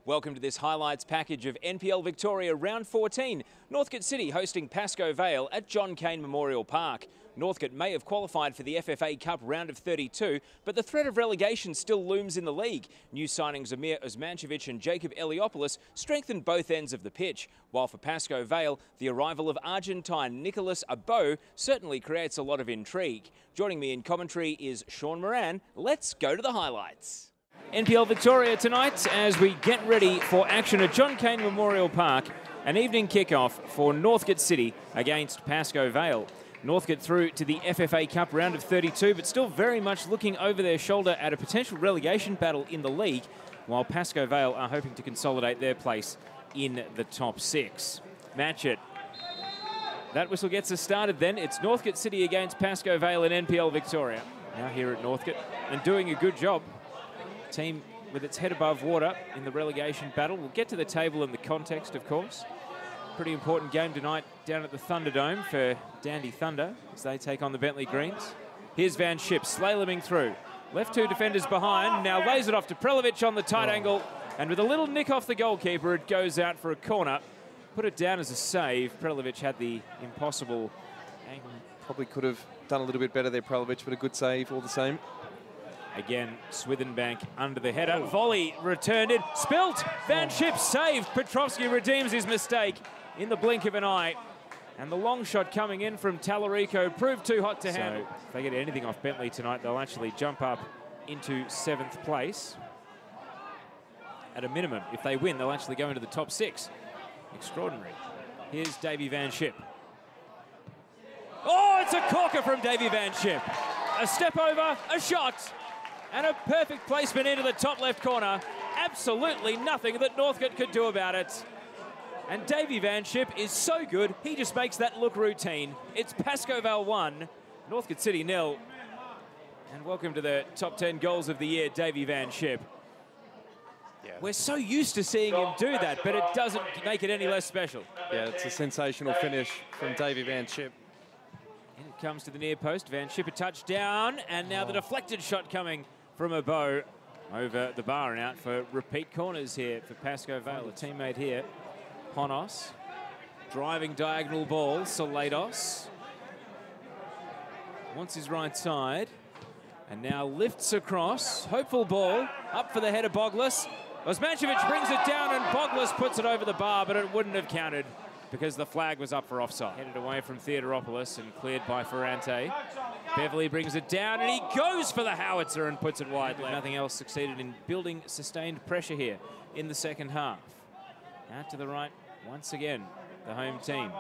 Welcome to this highlights package of NPL Victoria Round 14. Northcote City hosting Pascoe Vale at John Cain Memorial Park. Northcote may have qualified for the FFA Cup round of 32, but the threat of relegation still looms in the league. New signings Amir Osmancevic and Jacob Eliopoulos strengthened both ends of the pitch, while for Pascoe Vale, the arrival of Argentine Nicolas Abo certainly creates a lot of intrigue. Joining me in commentary is Sean Moran. Let's go to the highlights. NPL Victoria tonight as we get ready for action at John Cain Memorial Park. An evening kickoff for Northcote City against Pascoe Vale. Northcote through to the FFA Cup round of 32, but still very much looking over their shoulder at a potential relegation battle in the league, while Pascoe Vale are hoping to consolidate their place in the top six. Match it. That whistle gets us started then. It's Northcote City against Pascoe Vale in NPL Victoria. Now here at Northcote, and doing a good job. Team with its head above water in the relegation battle. We'll get to the table in the context, of course. Pretty important game tonight down at the Thunderdome for Dandy Thunder as they take on the Bentley Greens. Here's Van Schip slaloming through. Left two defenders behind. Now lays it off to Prelevich on the tight angle. And with a little nick off the goalkeeper, it goes out for a corner. Put it down as a save. Prelevich had the impossible angle. Probably could have done a little bit better there, Prelevich, but a good save all the same. Again, Swithenbank under the header. Volley returned in. Spilt! Van Schip saved. Petrovski redeems his mistake in the blink of an eye. And the long shot coming in from Tallarico proved too hot to handle. If they get anything off Bentley tonight, they'll actually jump up into 7th place. At a minimum, if they win, they'll actually go into the top 6. Extraordinary. Here's Davy Van Schip. Oh, it's a corker from Davy Van Schip. A step over, a shot. And a perfect placement into the top left corner. Absolutely nothing that Northcote could do about it. And Davy Van Schip is so good, he just makes that look routine. It's Pascoe Vale 1, Northcote City 0. And welcome to the top 10 goals of the year, Davy Van Schip. Yeah. We're so used to seeing him do that, but it doesn't make it any less special. Yeah, it's a sensational finish from Davy Van Schip. And it comes to the near post. Van Schip a touchdown, and now the deflected shot coming from a bow over the bar and out for repeat corners here for Pascoe Vale. A teammate here, Honos, driving diagonal ball. Soleidos wants his right side and now lifts across. Hopeful ball up for the header. Boglis. Osmancevic brings it down and Boglis puts it over the bar, but it wouldn't have counted because the flag was up for offside. Headed away from Theodoropoulos and cleared by Ferrante. Beverly brings it down and he goes for the howitzer and puts it wide left. Nothing else succeeded in building sustained pressure here in the second half. Out to the right once again, the home team.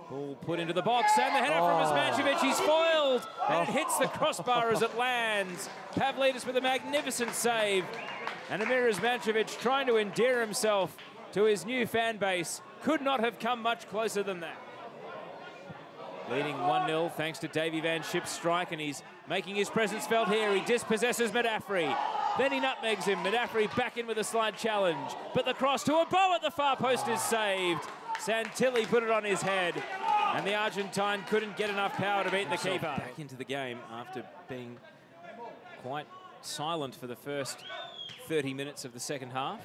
Ball put into the box and the header from Osmancevic. He's foiled and it hits the crossbar as it lands. Pavlidis with a magnificent save. And Amir Osmancevic trying to endear himself to his new fan base. Could not have come much closer than that. Leading 1-0 thanks to Davy Van Schip's strike, and he's making his presence felt here. He dispossesses Medafri. Then he nutmegs him. Medafri back in with a slight challenge. But the cross to a bow at the far post is saved. Santilli put it on his head. And the Argentine couldn't get enough power to beat the keeper. Back into the game after being quite silent for the first 30 minutes of the second half.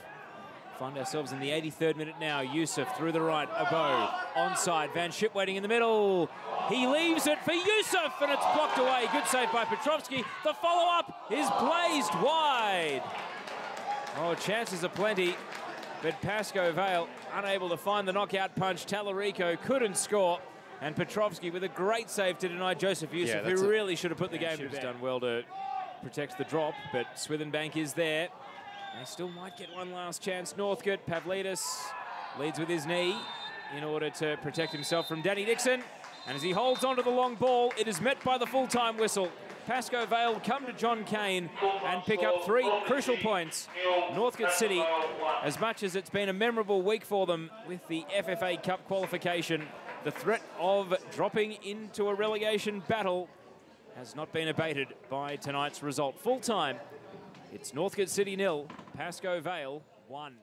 Find ourselves in the 83rd minute now. Yusuf through the right, Abo onside. Van Schip waiting in the middle. He leaves it for Yusuf and it's blocked away. Good save by Petrovski. The follow-up is blazed wide. Oh, chances are plenty, but Pascoe Vale unable to find the knockout punch. Tallarico couldn't score, and Petrovski with a great save to deny Joseph Yusuf, who really should have put the game to bed. Done well to protect the drop, but Swithenbank is there. They still might get one last chance. Northcote, Pavlidis leads with his knee in order to protect himself from Danny Dixon. And as he holds onto the long ball, it is met by the full-time whistle. Pascoe Vale come to John Cain and pick up 3 crucial points. Northcote City, as much as it's been a memorable week for them with the FFA Cup qualification, the threat of dropping into a relegation battle has not been abated by tonight's result. Full-time, it's Northcote City 0, Pascoe Vale 1.